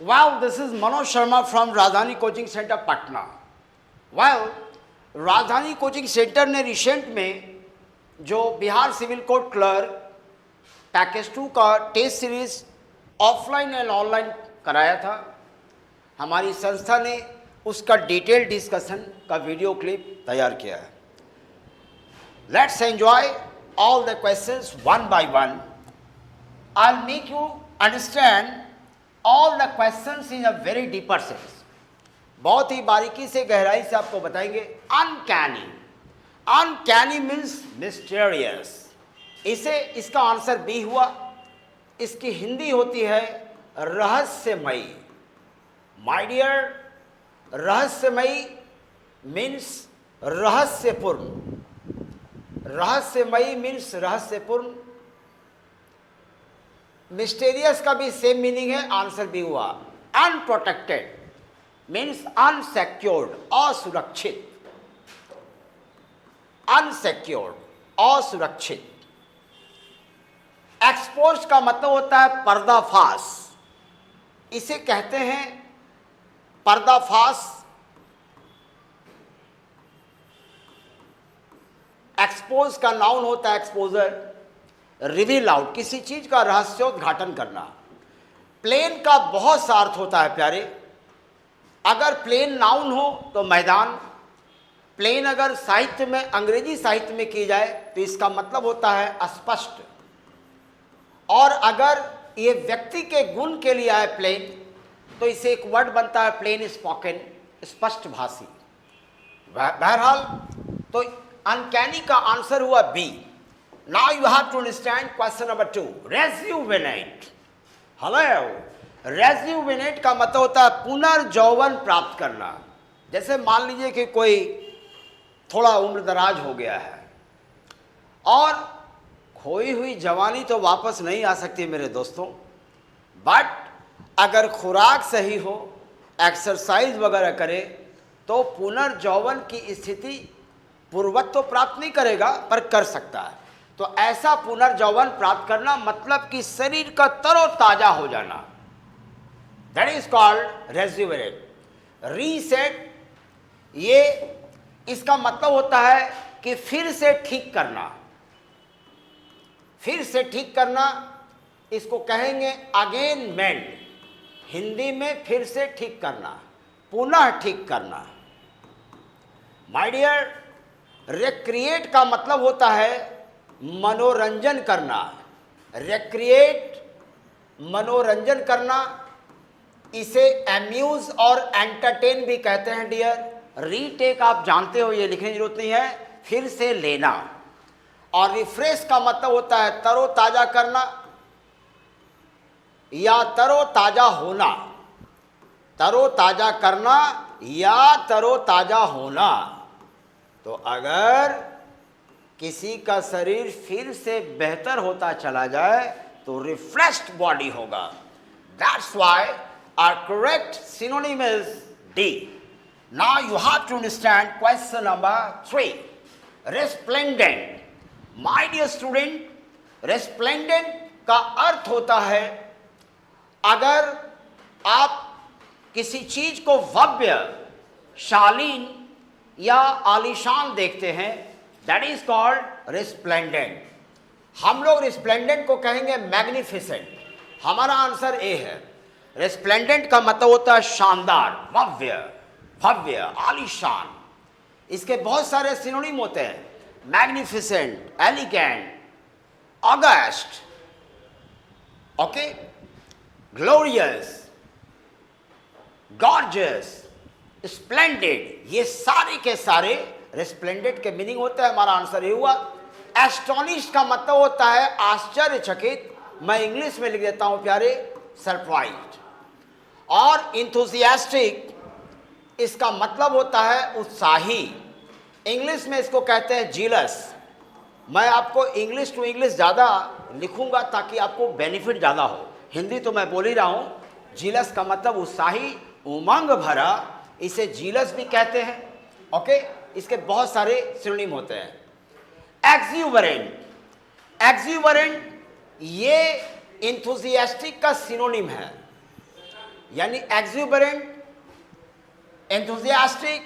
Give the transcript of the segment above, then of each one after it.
Well, this is Manoj Sharma from Rajdhani Coaching Center, Patna. Well, Rajdhani coaching centre ने recent में जो Bihar civil court clerk package 2 का test series offline and online कराया था। हमारी संस्था ने उसका डिटेल डिस्कशन का वीडियो क्लिप तैयार किया है। Let's enjoy all the questions one by one. I will make you understand all the questions in a very deeper sense. बहुत ही बारीकी से गहराई से आपको बताएंगे। Uncanny, uncanny means mysterious. इसका आंसर बी हुआ। इसकी हिंदी होती है रहस्यमयी। माय डियर, रहस्यमयी मीन्स रहस्यपूर्ण। रहस्यमयी मीन्स रहस्यपूर्ण। मिस्टीरियस का भी सेम मीनिंग है, आंसर बी हुआ। अनप्रोटेक्टेड मीन्स अनसेक्योर्ड, असुरक्षित। अनसेक्योर्ड, असुरक्षित। एक्सपोज का मतलब होता है पर्दाफाश। इसे कहते हैं पर्दाफाश। एक्सपोज का नाउन होता है एक्सपोजर। रिवील आउट, किसी चीज का रहस्योद्घाटन करना। प्लेन का बहुत सा अर्थ होता है प्यारे। अगर प्लेन नाउन हो तो मैदान। प्लेन अगर साहित्य में, अंग्रेजी साहित्य में की जाए तो इसका मतलब होता है स्पष्ट। और अगर ये व्यक्ति के गुण के लिए आए प्लेन, तो इसे एक वर्ड बनता है प्लेन स्पोकन, स्पष्ट भाषी। बहरहाल तो अनकैनी का आंसर हुआ b. Now you have to understand question number 2। Rejuvenate. Hello, rejuvenate का मतलब होता है पुनर्जौवन प्राप्त करना। जैसे मान लीजिए कि कोई थोड़ा उम्र दराज हो गया है और खोई हुई जवानी तो वापस नहीं आ सकती मेरे दोस्तों, बट अगर खुराक सही हो, एक्सरसाइज वगैरह करे तो पुनर्जौवन की स्थिति पूर्वत्व तो प्राप्त नहीं करेगा पर कर सकता है। तो ऐसा पुनर्जौवन प्राप्त करना मतलब कि शरीर का तरोताजा हो जाना, दैट इज कॉल्ड रेज्यूवेनेट। रीसेट, ये इसका मतलब होता है कि फिर से ठीक करना। फिर से ठीक करना, इसको कहेंगे अगेनमेंट। हिंदी में फिर से ठीक करना, पुनः ठीक करना। माय डियर, रिक्रिएट का मतलब होता है मनोरंजन करना। रिक्रिएट, मनोरंजन करना। इसे एम्यूज और एंटरटेन भी कहते हैं डियर। रीटेक आप जानते हो, ये लिखने की जरूरत नहीं है। फिर से लेना। और रिफ्रेश का मतलब होता है तरोताजा करना या तरोताजा होना। तरोताजा करना या तरोताजा होना। तो अगर किसी का शरीर फिर से बेहतर होता चला जाए तो रिफ्रेश्ड बॉडी होगा। That's why our correct synonym is D. Now you have to understand question number 3. Resplendent. My dear student, resplendent का अर्थ होता है अगर आप किसी चीज को भव्य, शालीन या आलीशान देखते हैं, that is called resplendent. हम लोग resplendent को कहेंगे magnificent. हमारा आंसर ए है। रेस्प्लेंडेंट का मतलब होता है शानदार, भव्य, भव्य, आलीशान। इसके बहुत सारे सिनोनिम होते हैं। Magnificent, elegant, August, okay, glorious, gorgeous, splendid, ये सारे के सारे रेस्प्लेंडेंट के मीनिंग होते हैं। हमारा आंसर ये हुआ। एस्टोनिश का मतलब होता है आश्चर्यचकित। मैं इंग्लिश में लिख देता हूं प्यारे, सरप्राइज्ड। और इंथुसियास्टिक, इसका मतलब होता है उत्साही। इंग्लिश में इसको कहते हैं जीलस। मैं आपको इंग्लिश टू इंग्लिश ज़्यादा लिखूंगा ताकि आपको बेनिफिट ज़्यादा हो। हिंदी तो मैं बोल ही रहा हूँ। जीलस का मतलब उत्साही, उमंग भरा, इसे जीलस भी कहते हैं। ओके, इसके बहुत सारे सिनोनिम होते हैं। एक्सुबरेंट, एक्सुबरेंट ये इंथुसियास्टिक का सिनोनिम है। यानी एक्सुबरेंट, एंथुजियास्टिक,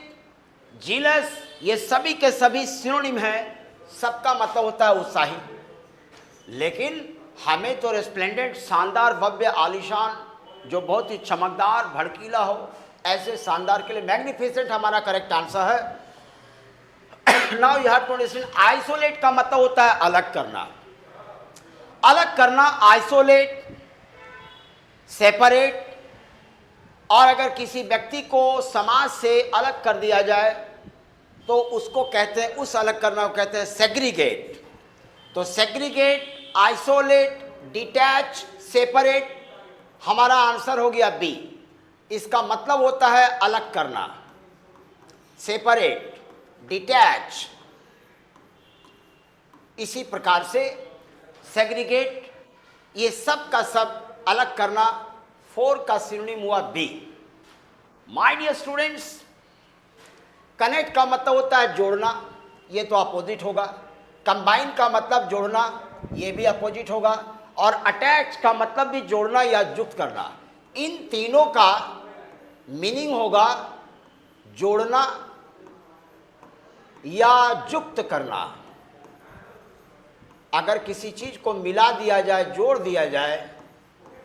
जीलस, ये सभी के सभी सिनोनिम हैं, सबका मतलब होता है उत्साही। लेकिन हमें तो रेस्प्लेंडेंट, शानदार, भव्य, आलीशान, जो बहुत ही चमकदार, भड़कीला हो, ऐसे शानदार के लिए मैग्निफिसेंट हमारा करेक्ट आंसर है। Now you have to understand, isolate का मतलब होता है अलग करना। अलग करना, आइसोलेट, सेपरेट। और अगर किसी व्यक्ति को समाज से अलग कर दिया जाए तो उसको कहते हैं, उस अलग करना को कहते हैं सेग्रीगेट। तो सेग्रीगेट, आइसोलेट, डिटैच, सेपरेट, हमारा आंसर हो गया बी। इसका मतलब होता है अलग करना, सेपरेट, डिटैच। इसी प्रकार से सेग्रीगेट, ये सब का सब अलग करना, 4 का सिनोनिम हुआ B. My dear students, connect का मतलब होता है जोड़ना, ये तो अपोजिट होगा। कंबाइन का मतलब जोड़ना, ये भी अपोजिट होगा। और अटैच का मतलब भी जोड़ना या युक्त करना। इन तीनों का मीनिंग होगा जोड़ना या युक्त करना। अगर किसी चीज को मिला दिया जाए, जोड़ दिया जाए,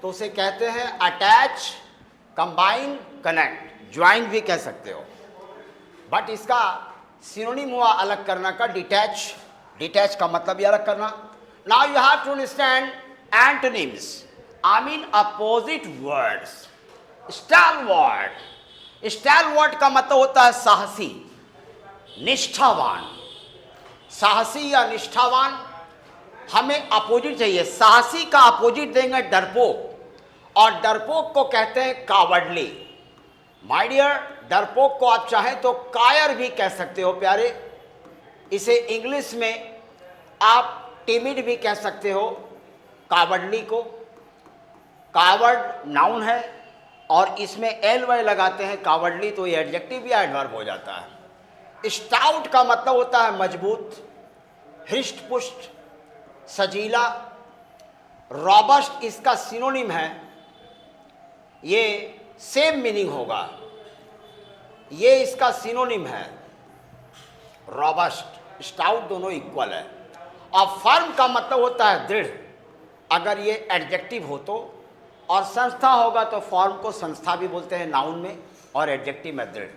तो उसे कहते हैं अटैच, कंबाइन, कनेक्ट, ज्वाइन भी कह सकते हो। बट इसका सिनोनिम हुआ अलग करना का डिटैच। डिटैच का मतलब भी अलग करना। Now you have to understand antonyms, I mean opposite words. Stalwart, stalwart का मतलब होता है साहसी, निष्ठावान। साहसी या निष्ठावान, हमें अपोजिट चाहिए। साहसी का अपोजिट देंगे डरपोक, और डरपोक को कहते हैं कावर्डली। माय डियर, डरपोक को आप चाहें तो कायर भी कह सकते हो प्यारे। इसे इंग्लिश में आप टिमिड भी कह सकते हो, कावर्डली को। कावर्ड नाउन है और इसमें एल वाई लगाते हैं कावर्डली, तो ये एडजेक्टिव या एडवर्ब हो जाता है। स्टाउट का मतलब होता है मजबूत, हृष्ट पुष्ट, सजीला। रॉबस्ट इसका सिनोनिम है, ये सेम मीनिंग होगा, ये इसका सिनोनिम है रॉबस्ट, स्टाउट, दोनों इक्वल है। और फर्म का मतलब होता है दृढ़, अगर ये एडजेक्टिव हो तो। और संस्था होगा तो फॉर्म को संस्था भी बोलते हैं नाउन में, और एडजेक्टिव में दृढ़।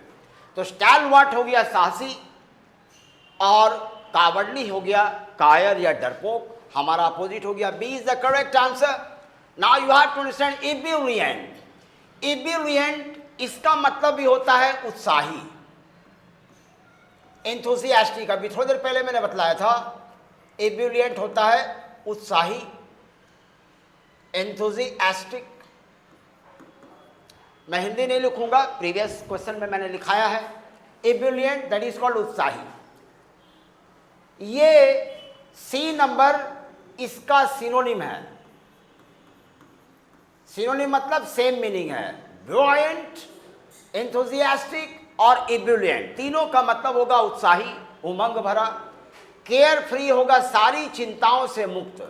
तो स्टैलवर्ट हो गया साहसी, और कावर्डली हो गया कायर या डरपोक। हमारा अपोजिट हो गया b is the correct answer. Now you have to understand ebullient. Ebullient, इसका मतलब भी होता है उत्साही, एंथुसियास्टिक। अभी थोड़ी देर पहले मैंने बतलाया था, इब्यूलिएंट होता है उत्साही, एंथुसियास्टिक। मैं हिंदी नहीं लिखूंगा, प्रीवियस क्वेश्चन में मैंने लिखाया है इब्यूलिएंट, दैट इज कॉल्ड उत्साही। ये सी नंबर इसका सिनोनिम है। सिनोनिम मतलब सेम मीनिंग है, ब्यूएंट, एंथुसियास्टिक और इब्यूलिएंट, तीनों का मतलब होगा उत्साही, उमंग भरा। केयर फ्री होगा सारी चिंताओं से मुक्त,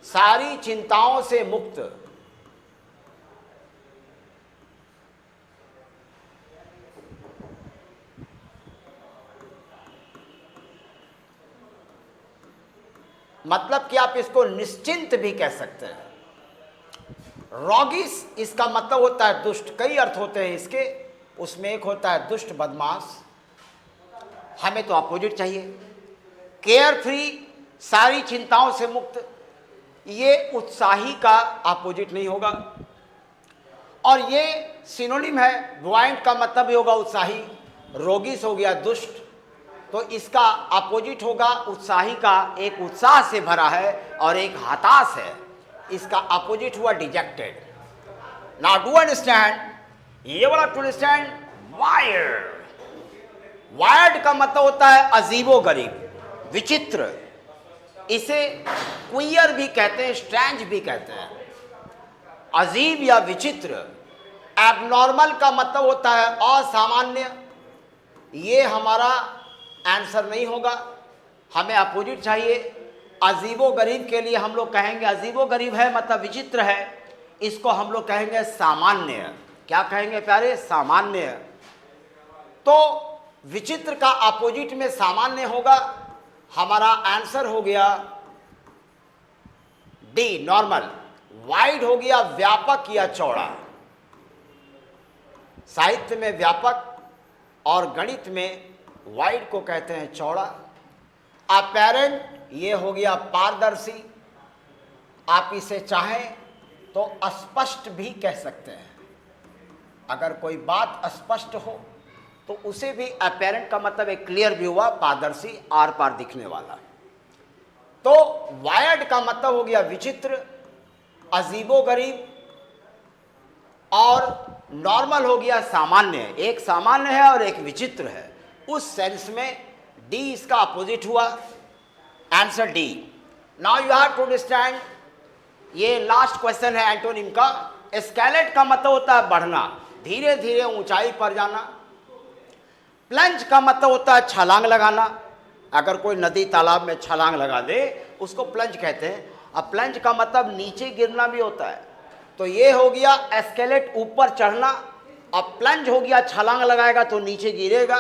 सारी चिंताओं से मुक्त। मतलब कि आप इसको निश्चिंत भी कह सकते हैं। रॉगिस, इसका मतलब होता है दुष्ट। कई अर्थ होते हैं इसके, उसमें एक होता है दुष्ट, बदमाश। हमें तो अपोजिट चाहिए। केयर फ्री, सारी चिंताओं से मुक्त, ये उत्साही का अपोजिट नहीं होगा। और ये सिनोनिम है, बुआइंट का मतलब भी होगा उत्साही, रोगिस हो गया दुष्ट, तो इसका अपोजिट होगा उत्साही का, एक उत्साह से भरा है और एक हताश है, इसका अपोजिट हुआ डिजेक्टेड। नाउ डू अंडरस्टैंड, ये वाला टू अंडरस्टैंड वायर्ड। वायर्ड का मतलब होता है अजीबो गरीब, विचित्र। इसे क्वियर भी कहते हैं, स्ट्रेंज भी कहते हैं, अजीब या विचित्र। एबनॉर्मल का मतलब होता है असामान्य। ये हमारा आंसर नहीं होगा, हमें अपोजिट चाहिए। अजीबो गरीब के लिए हम लोग कहेंगे अजीबो गरीब है मतलब विचित्र है, इसको हम लोग कहेंगे सामान्य। क्या कहेंगे प्यारे? सामान्य। तो विचित्र का अपोजिट में सामान्य होगा। हमारा आंसर हो गया डी, नॉर्मल। वाइड हो गया व्यापक या चौड़ा। साहित्य में व्यापक और गणित में वाइड को कहते हैं चौड़ा। अपैरेंट ये हो गया पारदर्शी। आप इसे चाहें तो अस्पष्ट भी कह सकते हैं। अगर कोई बात अस्पष्ट हो तो उसे भी अपैरेंट का मतलब एक क्लियर भी हुआ, पारदर्शी, आर पार दिखने वाला। तो वायर्ड का मतलब हो गया विचित्र, अजीबोगरीब, और नॉर्मल हो गया सामान्य। एक सामान्य है और एक विचित्र है। उस सेंस में डी इसका अपोजिट हुआ। Answer D. Now you have to understand, ये लास्ट क्वेश्चन है एंटोनिम का। एस्केलेट का मतलब होता है बढ़ना, धीरे धीरे ऊंचाई पर जाना। प्लंज का मतलब होता है छलांग लगाना। अगर कोई नदी तालाब में छलांग लगा दे उसको प्लंज कहते हैं। अब प्लंज का मतलब नीचे गिरना भी होता है। तो ये हो गया एस्केलेट, ऊपर चढ़ना। अब प्लंज हो गया छलांग लगाएगा तो नीचे गिरेगा,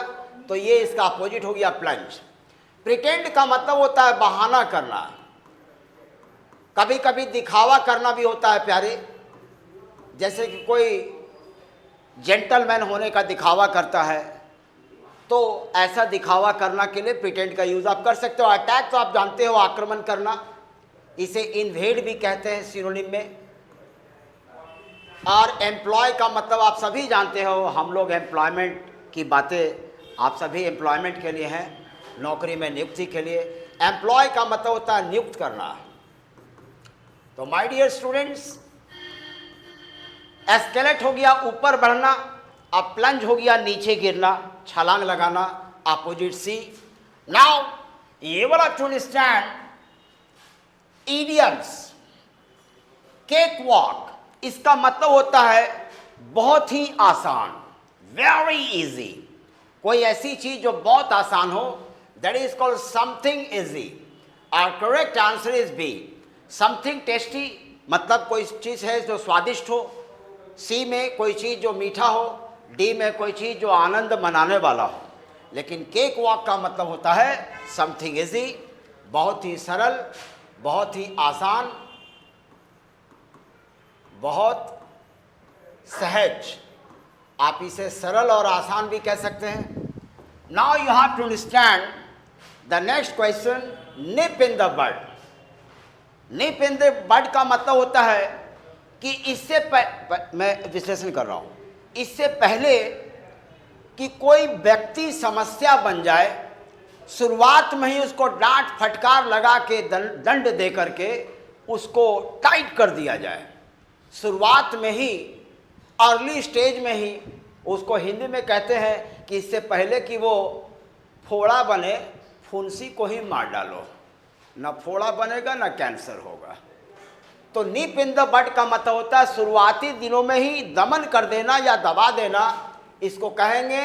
तो ये इसका अपोजिट हो गया प्लंज। प्रिटेंड का मतलब होता है बहाना करना। कभी कभी दिखावा करना भी होता है प्यारे। जैसे कि कोई जेंटलमैन होने का दिखावा करता है, तो ऐसा दिखावा करना के लिए प्रिटेंड का यूज आप कर सकते हो। अटैक तो आप जानते हो, आक्रमण करना, इसे इन्वेड भी कहते हैं सिनोनिम में। और एम्प्लॉय का मतलब आप सभी जानते हो, हम लोग एम्प्लॉयमेंट की बातें आप सभी एम्प्लॉयमेंट के लिए हैं, नौकरी में नियुक्ति के लिए। एम्प्लॉय का मतलब होता है नियुक्त करना। तो माय डियर स्टूडेंट्स, एस्केलेट हो गया ऊपर बढ़ना, अब प्लंज हो गया नीचे गिरना, छलांग लगाना, अपोजिट सी। नाउ ये वाला to understand idioms. Cake walk, इसका मतलब होता है बहुत ही आसान, वेरी इजी। कोई ऐसी चीज जो बहुत आसान हो, that is called something easy. Our correct answer is B, something tasty, मतलब कोई चीज है जो स्वादिष्ट हो। सी में कोई चीज जो मीठा हो। डी में कोई चीज जो आनंद मनाने वाला हो। लेकिन केक वॉक का मतलब होता है समथिंग इजी, बहुत ही सरल, बहुत ही आसान, बहुत सहज। आप इसे सरल और आसान भी कह सकते हैं। Now you have to understand the next question, nip in the bud. Nip in the bud का मतलब होता है कि इससे मैं विश्लेषण कर रहा हूं, इससे पहले कि कोई व्यक्ति समस्या बन जाए, शुरुआत में ही उसको डांट फटकार लगा के दंड दे करके उसको टाइट कर दिया जाए। शुरुआत में ही, अर्ली स्टेज में ही उसको हिंदी में कहते हैं कि इससे पहले कि वो फोड़ा बने, फुंसी को ही मार डालो, ना फोड़ा बनेगा ना कैंसर होगा। तो निप इन द बड का मतलब होता है शुरुआती दिनों में ही दमन कर देना या दबा देना। इसको कहेंगे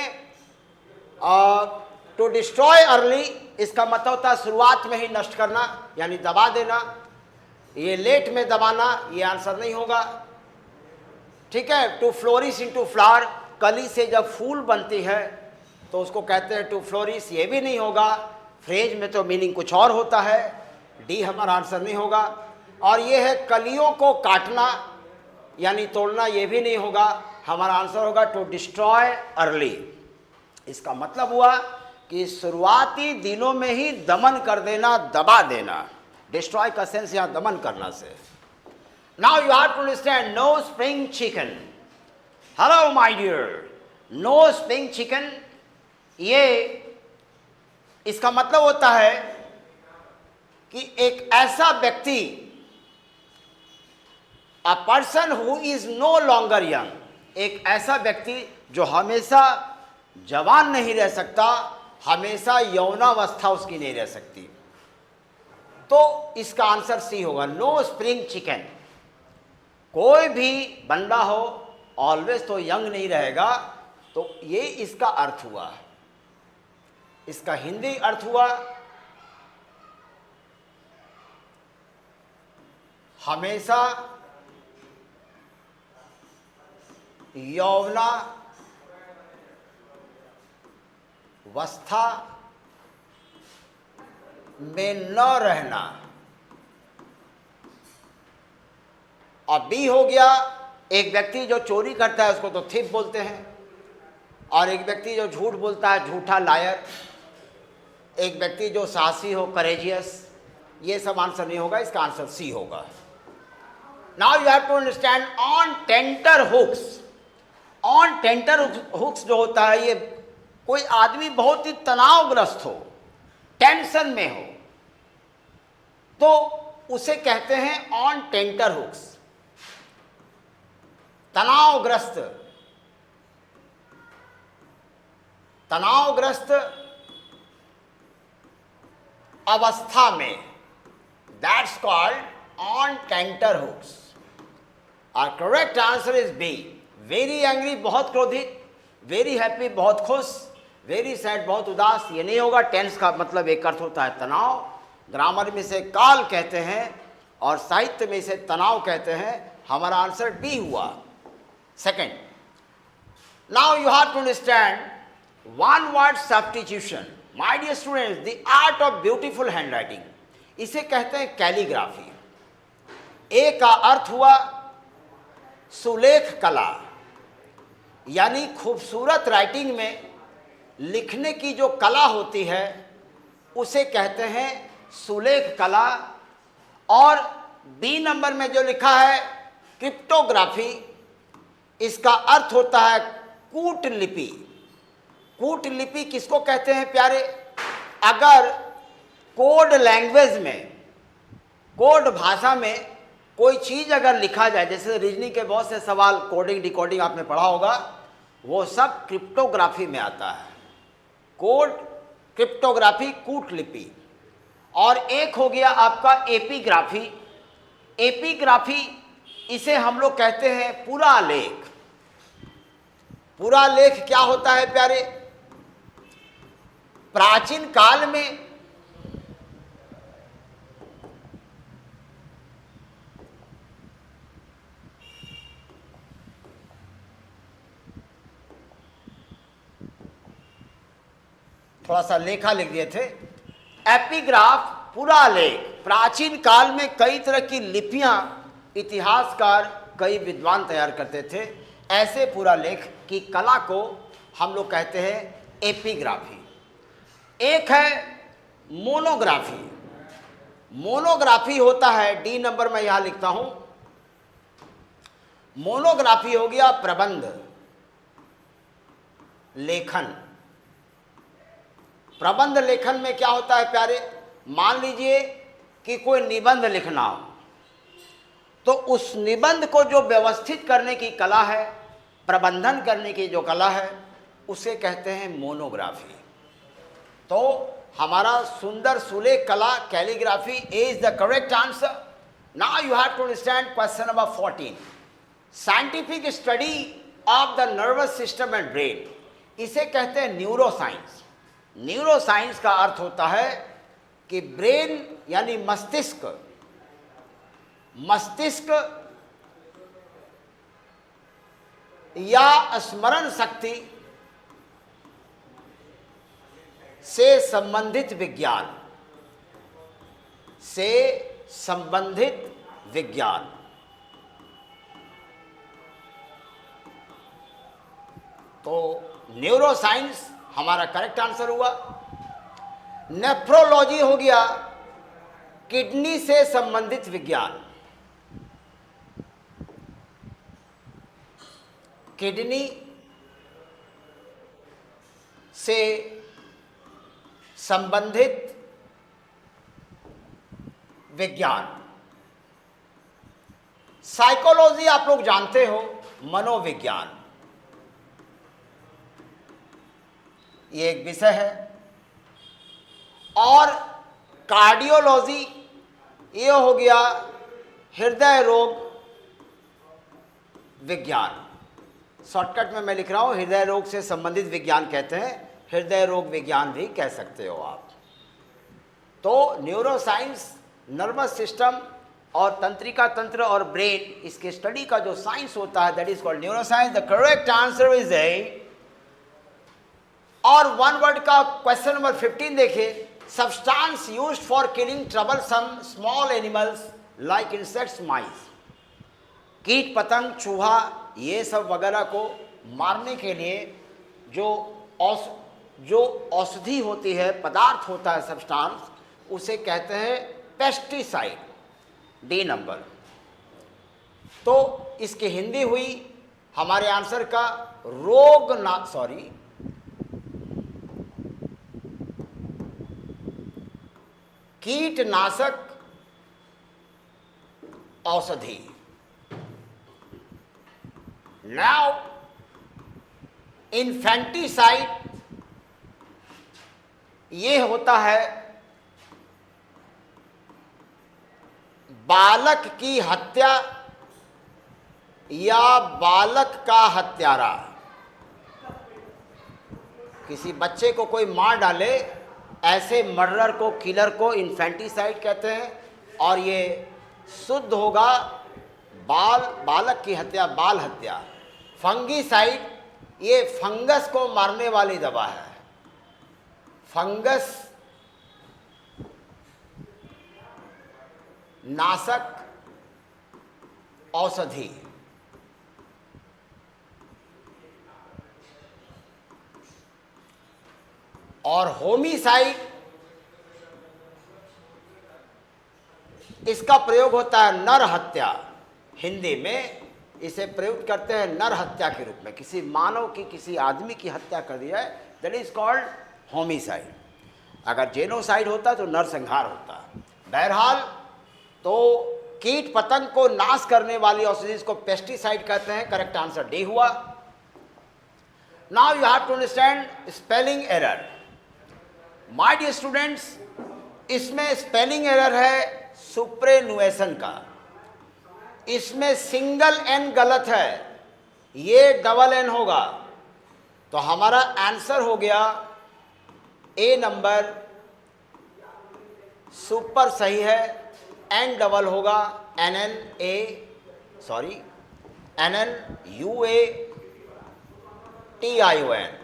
टू डिस्ट्रॉय अर्ली। इसका मतलब होता है शुरुआत में ही नष्ट करना, यानी दबा देना। ये लेट में दबाना, ये आंसर नहीं होगा। ठीक है। टू फ्लोरिश इनटू फ्लावर, कली से जब फूल बनती है तो उसको कहते हैं टू फ्लोरिश, ये भी नहीं होगा। फ्रेज में तो मीनिंग कुछ और होता है। डी हमारा आंसर नहीं होगा। और ये है कलियों को काटना यानी तोड़ना, ये भी नहीं होगा। हमारा आंसर होगा टू डिस्ट्रॉय अर्ली। इसका मतलब हुआ कि शुरुआती दिनों में ही दमन कर देना, दबा देना। डिस्ट्रॉय का सेंस यहां दमन करना से। Now you have to understand no spring chicken. Hello my dear, no spring chicken, ये इसका मतलब होता है कि एक ऐसा व्यक्ति, a person who is no longer young, एक ऐसा व्यक्ति जो हमेशा जवान नहीं रह सकता, हमेशा यौनावस्था उसकी नहीं रह सकती। तो इसका आंसर सी होगा, नो स्प्रिंग चिकन। कोई भी बंदा हो ऑलवेज तो यंग नहीं रहेगा। तो ये इसका अर्थ हुआ। इसका हिंदी अर्थ हुआ हमेशा यौवनावस्था में न रहना। और बी हो गया, एक व्यक्ति जो चोरी करता है उसको तो थिफ बोलते हैं, और एक व्यक्ति जो झूठ बोलता है झूठा लायर, एक व्यक्ति जो साहसी हो करेजियस। ये सब आंसर नहीं होगा, इसका आंसर सी होगा। Now you have to understand on tenter hooks. On tenter hooks जो होता है, ये कोई आदमी बहुत ही तनावग्रस्त हो, टेंशन में हो, तो उसे कहते हैं ऑन टेंटर हुक्स, तनावग्रस्त अवस्था में, that's called on tenter hooks. और correct answer is b, very angry बहुत क्रोधित, वेरी हैप्पी बहुत खुश, वेरी सैड बहुत उदास। ये नहीं होगा। टेंस का मतलब एक अर्थ होता है तनाव, ग्रामर में इसे काल कहते हैं और साहित्य में इसे तनाव कहते हैं। हमारा आंसर डी हुआ, second. Now you have to understand one word substitution. My dear students, the art of beautiful handwriting, इसे कहते हैं कैलीग्राफी। ए का अर्थ हुआ सुलेख कला, यानी खूबसूरत राइटिंग में लिखने की जो कला होती है उसे कहते हैं सुलेख कला। और बी नंबर में जो लिखा है क्रिप्टोग्राफी, इसका अर्थ होता है कूटलिपि। कूटलिपि किसको कहते हैं प्यारे? अगर कोड लैंग्वेज में, कोड भाषा में कोई चीज़ अगर लिखा जाए, जैसे रीजनिंग के बहुत से सवाल कोडिंग डिकोडिंग आपने पढ़ा होगा, वो सब क्रिप्टोग्राफी में आता है। कोड, क्रिप्टोग्राफी, कूटलिपि। और एक हो गया आपका एपिग्राफी। एपिग्राफी इसे हम लोग कहते हैं पूरा लेख। पूरा लेख क्या होता है प्यारे? प्राचीन काल में थोड़ा सा लेखा लिख दिए थे। एपिग्राफ पूरा लेख। प्राचीन काल में कई तरह की लिपियां इतिहासकार, कई विद्वान तैयार करते थे। ऐसे पूरा लेख की कला को हम लोग कहते हैं एपिग्राफी। एक है मोनोग्राफी। मोनोग्राफी होता है, डी नंबर में यहां लिखता हूं। मोनोग्राफी हो गया प्रबंध लेखन। प्रबंध लेखन में क्या होता है प्यारे? मान लीजिए कि कोई निबंध लिखना हो, तो उस निबंध को जो व्यवस्थित करने की कला है, प्रबंधन करने की जो कला है, उसे कहते हैं मोनोग्राफी। तो हमारा सुंदर सुलेख कला calligraphy is the correct answer. Now you have to understand question number 14। Scientific study of the nervous system and brain, इसे कहते हैं न्यूरोसाइंस। न्यूरोसाइंस का अर्थ होता है कि ब्रेन यानी मस्तिष्क, मस्तिष्क या स्मरण शक्ति से संबंधित विज्ञान, से संबंधित विज्ञान। तो न्यूरोसाइंस हमारा करेक्ट आंसर हुआ। नेफ्रोलॉजी हो गया किडनी से संबंधित विज्ञान। किडनी से संबंधित विज्ञान। साइकोलॉजी आप लोग जानते हो, मनोविज्ञान, ये एक विषय है। और कार्डियोलॉजी ये हो गया हृदय रोग विज्ञान। शॉर्टकट में मैं लिख रहा हूं, हृदय रोग से संबंधित विज्ञान कहते हैं, हृदय रोग विज्ञान भी कह सकते हो आप। तो न्यूरोसाइंस, नर्वस सिस्टम और तंत्रिका तंत्र और ब्रेन, इसके स्टडी का जो साइंस होता है that is called neuroscience. The correct answer is a. और वन वर्ड का क्वेश्चन नंबर 15 देखिए, substance used for killing troublesome small animals like insects mice. कीट पतंग चूहा ये सब वगैरह को मारने के लिए जो औषधि होती है, पदार्थ होता है, सब्सटेंस, उसे कहते हैं पेस्टिसाइड। D number. तो इसकी हिंदी हुई हमारे आंसर का कीटनाशक औषधि। नाउ इन्फेंटिसाइड ये होता है बालक की हत्या या बालक का हत्यारा। किसी बच्चे को कोई मार डाले, ऐसे मर्डर को, किलर को इन्फेंटिसाइड कहते हैं। और ये शुद्ध होगा बालक की हत्या, बाल हत्या। फंगीसाइड ये फंगस को मारने वाली दवा है, फंगस नाशक औषधि। और होमिसाइड इसका प्रयोग होता है नर हत्या। हिंदी में इसे प्रयुक्त करते हैं नर हत्या के रूप में। किसी मानव की, किसी आदमी की हत्या कर दिया है, दैट इज कॉल्ड होमिसाइड। अगर जेनोसाइड होता तो नरसंहार होता। बहरहाल तो कीट पतंग को नाश करने वाली औषधि, इसको पेस्टिसाइड कहते हैं। करेक्ट आंसर डी हुआ। Now you have to understand spelling error. My dear students, इसमें स्पेलिंग एरर है सुप्रेनुएशन का। इसमें सिंगल एन गलत है, ये डबल एन होगा। तो हमारा आंसर हो गया ए नंबर, सुपर सही है। एन डबल होगा NNUATION।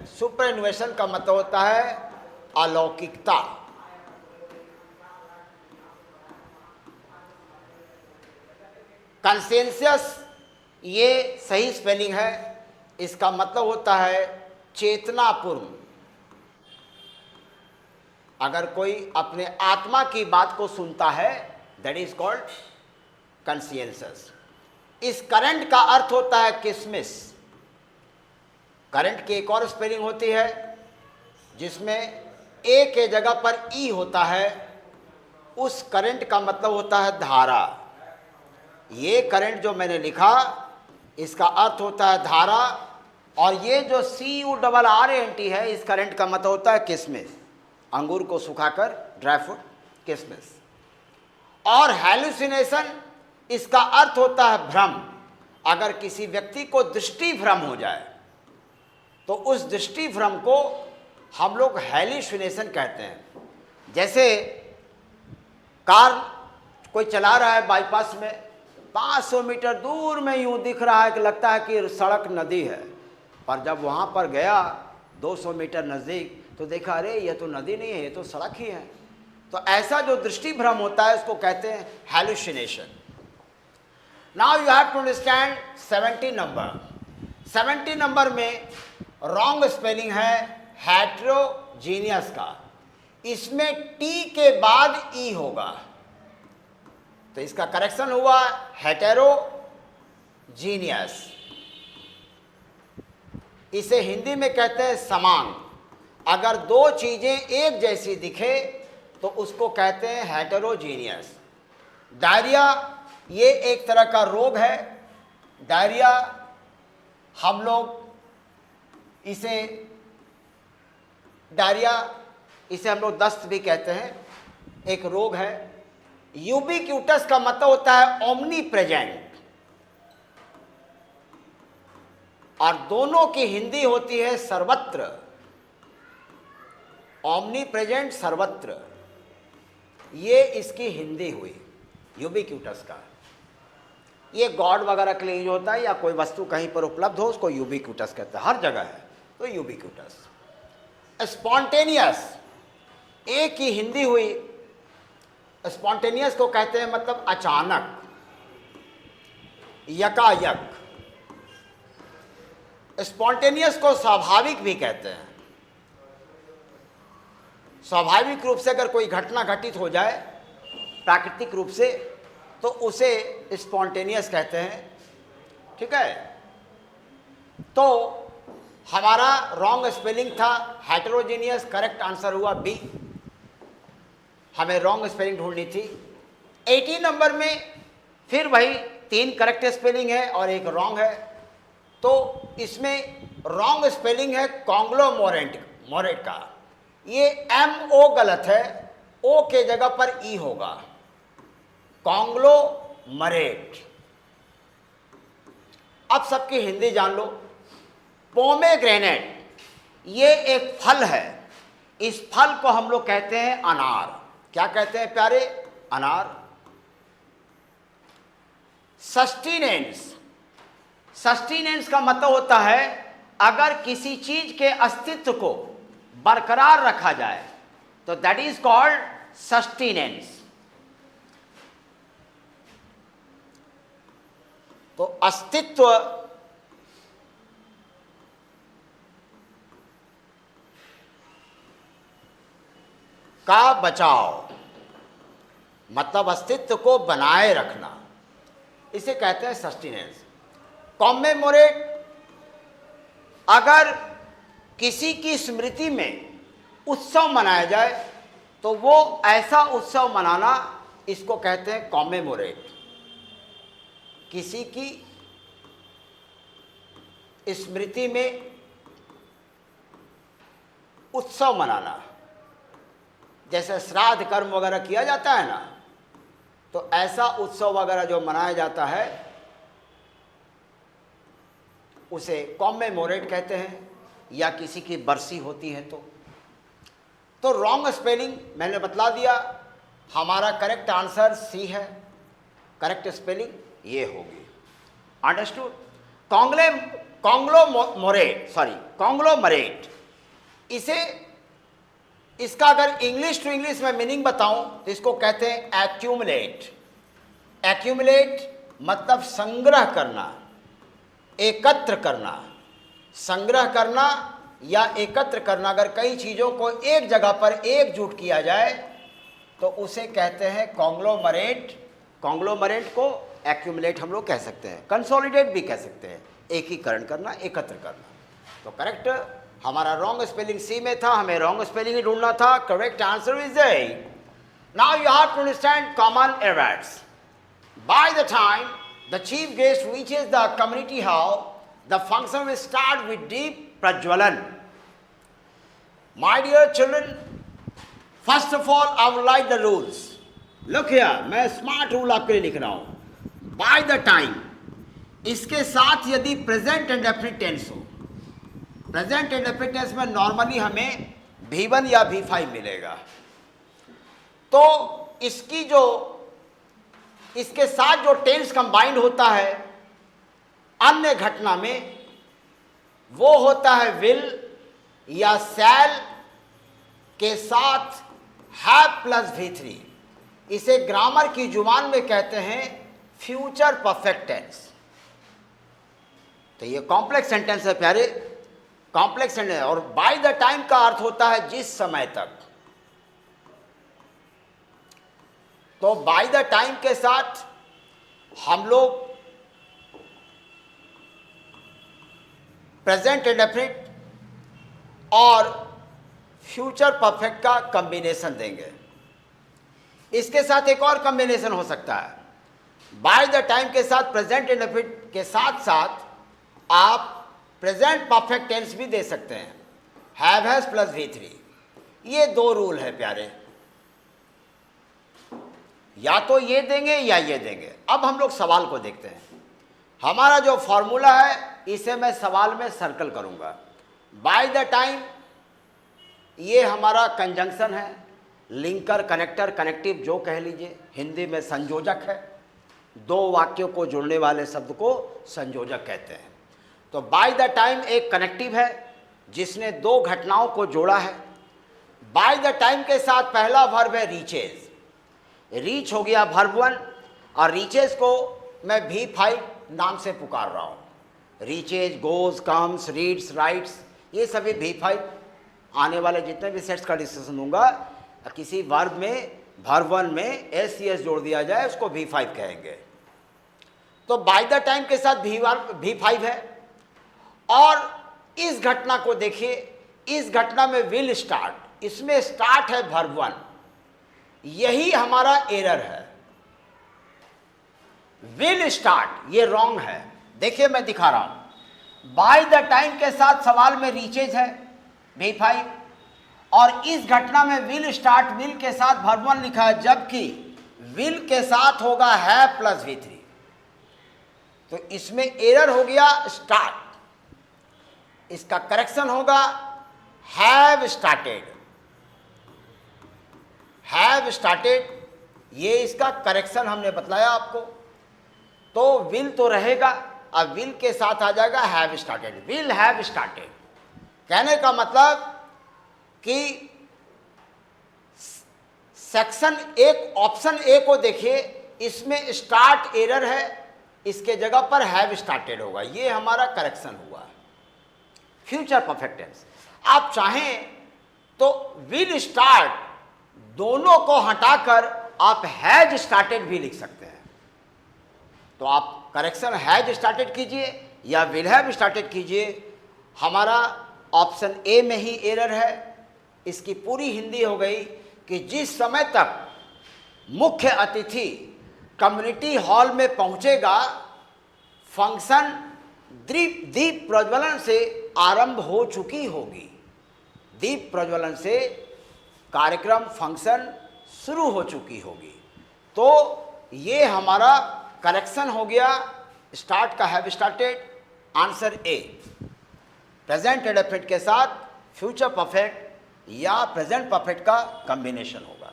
सुपरएनुएशन का मतलब होता है अलौकिकता। कंसेंसस ये सही स्पेलिंग है, इसका मतलब होता है चेतनापूर्ण। अगर कोई अपने आत्मा की बात को सुनता है दैट इज कॉल्ड कंसियंसस। इस करंट का अर्थ होता है किसमिस। करंट की एक और स्पेलिंग होती है जिसमें ए के जगह पर ई होता है, उस करंट का मतलब होता है धारा। ये करंट जो मैंने लिखा इसका अर्थ होता है धारा, और ये जो CURRENT है इस करंट का मतलब होता है किसमिस। अंगूर को सुखाकर ड्राई फ्रूट, किसमिस। और हैलुसिनेशन इसका अर्थ होता है भ्रम। अगर किसी व्यक्ति को दृष्टि भ्रम हो जाए तो उस दृष्टि भ्रम को हम लोग हैलुसिनेशन कहते हैं। जैसे कार कोई चला रहा है बाईपास में, 500 मीटर दूर में यूं दिख रहा है कि लगता है कि सड़क नदी है, पर जब वहाँ पर गया 200 मीटर नज़दीक तो देखा अरे ये तो नदी नहीं है, ये तो सड़क ही है। तो ऐसा जो दृष्टि भ्रम होता है उसको कहते हैं hallucination. Now you have to understand 70 number. 70 number में रॉन्ग स्पेलिंग है हेटेरोजीनियस का। इसमें टी के बाद ई होगा, तो इसका करेक्शन हुआ हेटेरोजीनियस। इसे हिंदी में कहते हैं समान। अगर दो चीजें एक जैसी दिखे तो उसको कहते हैं हेटेरोजीनियस। डायरिया ये एक तरह का रोग है। डायरिया हम लोग इसे दस्त भी कहते हैं, एक रोग है। यूबिक्यूटस का मतलब होता है ओमनी प्रेजेंट, और दोनों की हिंदी होती है सर्वत्र। ओमनी प्रेजेंट सर्वत्र, ये इसकी हिंदी हुई। यूबिक्यूटस का। ये गॉड वगैरह के लिए यूज होता है, या कोई वस्तु कहीं पर उपलब्ध हो उसको यूबिक्यूटस कहते हैं, हर जगह है तो यूबिक्यूटस। स्पॉन्टेनियस, एक ही हिंदी हुई। स्पॉन्टेनियस को कहते हैं मतलब अचानक, यकायक। स्पॉन्टेनियस को स्वाभाविक भी कहते हैं। स्वाभाविक रूप से अगर कोई घटना घटित हो जाए प्राकृतिक रूप से तो उसे स्पॉन्टेनियस कहते हैं। ठीक है, तो हमारा रॉन्ग स्पेलिंग था हेटेरोजेनियस, करेक्ट आंसर हुआ बी। हमें रॉन्ग स्पेलिंग ढूंढनी थी। 18 नंबर में फिर वही 3 करेक्ट स्पेलिंग है और एक रॉन्ग है। तो इसमें रॉन्ग स्पेलिंग है कॉन्ग्लोमोरेट का। ये MO गलत है, O के जगह पर E होगा, कॉन्ग्लोमरेट। अब सबकी हिंदी जान लो। पोमेग्रेनेट, ये एक फल है। इस फल को हम लोग कहते हैं अनार। क्या कहते हैं प्यारे? अनार। सस्टेनेंस, सस्टेनेंस का मतलब होता है अगर किसी चीज के अस्तित्व को बरकरार रखा जाए तो दैट इज कॉल्ड सस्टेनेंस। तो अस्तित्व का बचाव मतलब अस्तित्व को बनाए रखना, इसे कहते हैं सस्टेनेंस। कॉमेमोरेट, अगर किसी की स्मृति में उत्सव मनाया जाए तो वो ऐसा उत्सव मनाना, इसको कहते हैं कॉमेमोरेट। किसी की स्मृति में उत्सव मनाना, जैसे श्राद्ध कर्म वगैरह किया जाता है ना, तो ऐसा उत्सव वगैरह जो मनाया जाता है उसे कॉमेमोरेट कहते हैं, या किसी की बरसी होती है तो रॉन्ग स्पेलिंग मैंने बतला दिया। हमारा करेक्ट आंसर सी है, करेक्ट स्पेलिंग ये होगी। अंडरस्टूड? कॉन्ग्लोमरेट, इसे, इसका अगर इंग्लिश टू इंग्लिश में मीनिंग बताऊं तो इसको कहते हैं एक्यूमुलेट। एक्यूमुलेट मतलब संग्रह करना, एकत्र करना। संग्रह करना या एकत्र करना, अगर कई चीज़ों को एक जगह पर एकजुट किया जाए तो उसे कहते हैं कॉन्ग्लोमरेट। कॉन्ग्लोमरेट को एक्यूमुलेट हम लोग कह सकते हैं, कंसोलिडेट भी कह सकते हैं, एकीकरण करना, एकत्र करना। तो करेक्ट हमारा रॉन्ग स्पेलिंग सी में था, हमें रॉन्ग स्पेलिंग ही ढूंढना था। Correct answer is A. Now you have to understand common errors. By the time the chief guest reaches the community hall, the function will start with deep prajwalan. My dear children, first of all I would like the rules. Look here, मैं smart rule आपके लिए लिख रहा हूं। By the time, इसके साथ यदि present indefinite tense हो, प्रेजेंट इंडेफिनिट टेंस में नॉर्मली हमें V1 या V5 मिलेगा, तो इसकी जो इसके साथ जो टेंस कंबाइंड होता है अन्य घटना में, वो होता है विल या शैल के साथ हैव प्लस V3। इसे ग्रामर की जुबान में कहते हैं फ्यूचर परफेक्ट टेंस। तो ये कॉम्प्लेक्स सेंटेंस है प्यारे, कॉम्प्लेक्स सेंटेंस। और बाय द टाइम का अर्थ होता है जिस समय तक। तो बाय द टाइम के साथ हम लोग प्रेजेंट इंडेफिनिट और फ्यूचर परफेक्ट का कॉम्बिनेशन देंगे। इसके साथ एक और कॉम्बिनेशन हो सकता है। बाय द टाइम के साथ प्रेजेंट इंडेफिनिट के साथ साथ आप प्रेजेंट परफेक्ट टेंस भी दे सकते हैं, हैव हैज प्लस V3। ये 2 रूल है प्यारे, या तो ये देंगे या ये देंगे। अब हम लोग सवाल को देखते हैं। हमारा जो फॉर्मूला है इसे मैं सवाल में सर्कल करूंगा। बाय द टाइम ये हमारा कंजंक्शन है, लिंकर, कनेक्टर, कनेक्टिव जो कह लीजिए, हिंदी में संयोजक है। दो वाक्यों को जोड़ने वाले शब्द को संयोजक कहते हैं। तो बाय द टाइम एक कनेक्टिव है जिसने दो घटनाओं को जोड़ा है। बाय द टाइम के साथ पहला वर्ब है रीचेज, रीच हो गया वर्ब 1, और रीचेज को मैं V5 नाम से पुकार रहा हूँ। Reaches, goes, comes, reads, rights, ये सभी V5। आने वाले जितने भी सेट्स का डिस्कशन दूंगा, किसी वर्ब में वर्ब 1 में SES जोड़ दिया जाए उसको V5 कहेंगे। तो बाय द टाइम के साथ V5 है। और इस घटना को देखिए, इस घटना में विल स्टार्ट, इसमें स्टार्ट है वर्ब 1, यही हमारा एरर है। विल स्टार्ट ये रॉन्ग है। देखिए मैं दिखा रहा हूं, बाय द टाइम के साथ सवाल में रीचेज है V5, और इस घटना में विल स्टार्ट, विल के साथ वर्ब 1 लिखा है, जबकि विल के साथ होगा है प्लस V3। तो इसमें एरर हो गया स्टार्ट, इसका करेक्शन होगा हैव स्टार्टेड, हैव स्टार्टेड, ये इसका करेक्शन हमने बतलाया आपको। तो विल तो रहेगा, अब विल के साथ आ जाएगा have started, will have started. कहने का मतलब कि सेक्शन एक, ऑप्शन ए को देखिए, इसमें स्टार्ट एरर है, इसके जगह पर हैव स्टार्टेड होगा, ये हमारा करेक्शन हुआ। फ्यूचर परफेक्ट टेंस, आप चाहें तो विल स्टार्ट दोनों को हटाकर आप हैज स्टार्टेड भी लिख सकते हैं। तो आप करेक्शन हैज स्टार्टेड कीजिए या विल हैव स्टार्टेड कीजिए, हमारा ऑप्शन ए में ही एरर है। इसकी पूरी हिंदी हो गई कि जिस समय तक मुख्य अतिथि कम्युनिटी हॉल में पहुंचेगा, फंक्शन दीप प्रज्वलन से आरंभ हो चुकी होगी। दीप प्रज्वलन से कार्यक्रम, फंक्शन शुरू हो चुकी होगी। तो ये हमारा करेक्शन हो गया स्टार्ट का have started. Answer A, present indefinite के साथ फ्यूचर परफेक्ट या प्रेजेंट परफेक्ट का कॉम्बिनेशन होगा।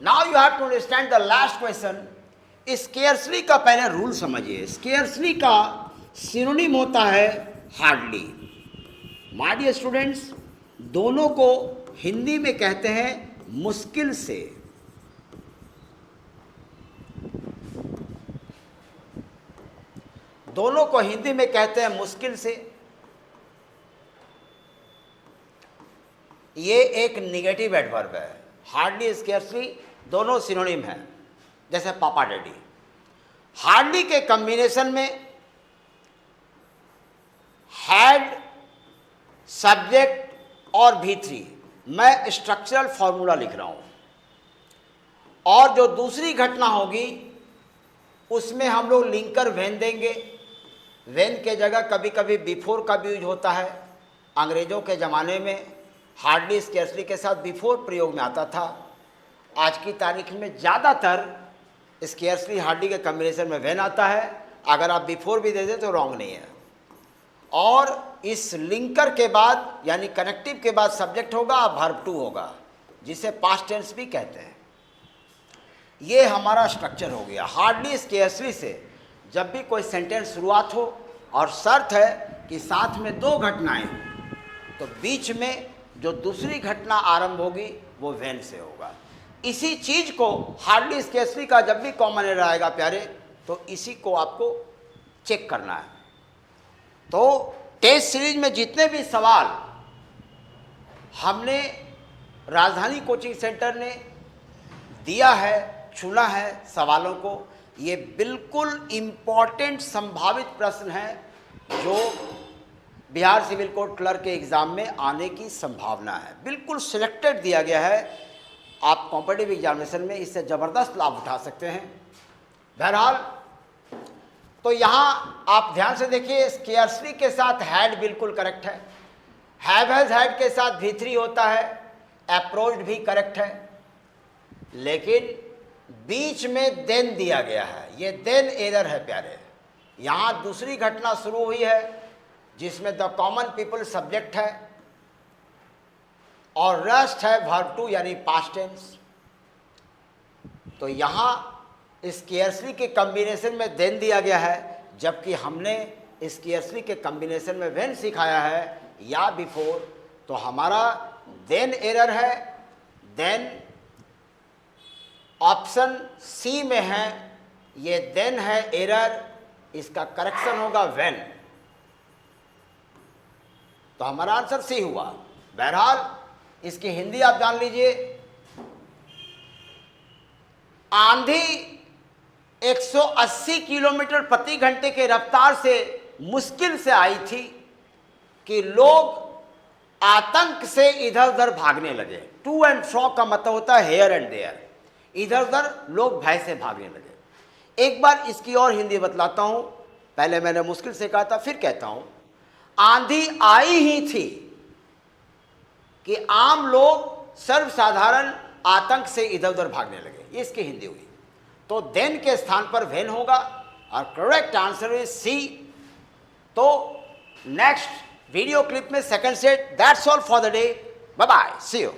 Now you have to understand the last question. Scarcely का पहले रूल समझिए। स्केर्सली का सिनोनिम होता है हार्डली। माय डियर स्टूडेंट्स, दोनों को हिंदी में कहते हैं मुश्किल से। दोनों को हिंदी में कहते हैं मुश्किल से। ये एक निगेटिव एडवर्ब है। हार्डली, स्केर्सली दोनों सिनोनिम हैं, जैसे पापा डैडी। हार्डली के कॉम्बिनेशन में हैड, सब्जेक्ट और V3, मैं स्ट्रक्चरल फॉर्मूला लिख रहा हूं। और जो दूसरी घटना होगी उसमें हम लोग लिंकर वेन देंगे। वेन के जगह कभी कभी बिफोर का भी यूज होता है। अंग्रेजों के ज़माने में हार्डली स्केर्सली के साथ बिफोर प्रयोग में आता था। आज की तारीख में ज़्यादातर स्केर्सली हार्डली के कॉम्बिनेशन में वेन आता है। अगर आप बिफोर भी दे दें तो रॉन्ग नहीं है। और इस लिंकर के बाद यानी कनेक्टिव के बाद सब्जेक्ट होगा और वर्ब 2 होगा, जिसे पास्ट टेंस भी कहते हैं। ये हमारा स्ट्रक्चर हो गया। हार्डली स्केर्सली से जब भी कोई सेंटेंस शुरुआत हो और शर्त है कि साथ में दो घटनाएं हों, तो बीच में जो दूसरी घटना आरंभ होगी वो वेन से होगा। इसी चीज को हार्डली स्केर्सली का जब भी कॉमन एरर आएगा प्यारे, तो इसी को आपको चेक करना है। तो टेस्ट सीरीज में जितने भी सवाल हमने राजधानी कोचिंग सेंटर ने दिया है, चुना है सवालों को, ये बिल्कुल इम्पॉर्टेंट संभावित प्रश्न हैं जो बिहार सिविल कोड क्लर्क के एग्ज़ाम में आने की संभावना है। बिल्कुल सिलेक्टेड दिया गया है। आप कॉम्पिटिटिव एग्जामिनेशन में इससे ज़बरदस्त लाभ उठा सकते हैं। बहरहाल, तो यहाँ आप ध्यान से देखिए, स्केर्सली के साथ हैड बिल्कुल करेक्ट है। हैव हैज हैड के साथ V3 होता है। अप्रोच्ड भी करेक्ट है, लेकिन बीच में देन दिया गया है। ये देन एरर है प्यारे। यहाँ दूसरी घटना शुरू हुई है जिसमें द कॉमन पीपल सब्जेक्ट है और रस्ट है वर्ब 2 यानी पास्ट टेंस। तो यहाँ स्केयर्सली के कॉम्बिनेशन में देन दिया गया है, जबकि हमने स्केयर्सली के कॉम्बिनेशन में व्हेन सिखाया है या बिफोर। तो हमारा देन एरर है, देन ऑप्शन सी में है, ये देन है एरर, इसका करेक्शन होगा व्हेन। तो हमारा आंसर सी हुआ। बहरहाल इसकी हिंदी आप जान लीजिए। आंधी 180 किलोमीटर प्रति घंटे के रफ्तार से मुश्किल से आई थी कि लोग आतंक से इधर उधर भागने लगे। टू एंड फ्रो का मतलब होता है हेयर एंड देयर, इधर उधर लोग भय से भागने लगे। एक बार इसकी और हिंदी बतलाता हूं, पहले मैंने मुश्किल से कहा था, फिर कहता हूं। आंधी आई ही थी कि आम लोग सर्वसाधारण आतंक से इधर उधर भागने लगे, ये इसकी हिंदी हुई। तो देन के स्थान पर व्हेन होगा और करेक्ट आंसर इज सी। तो नेक्स्ट वीडियो क्लिप में second set. That's all for the day. Bye bye, see you.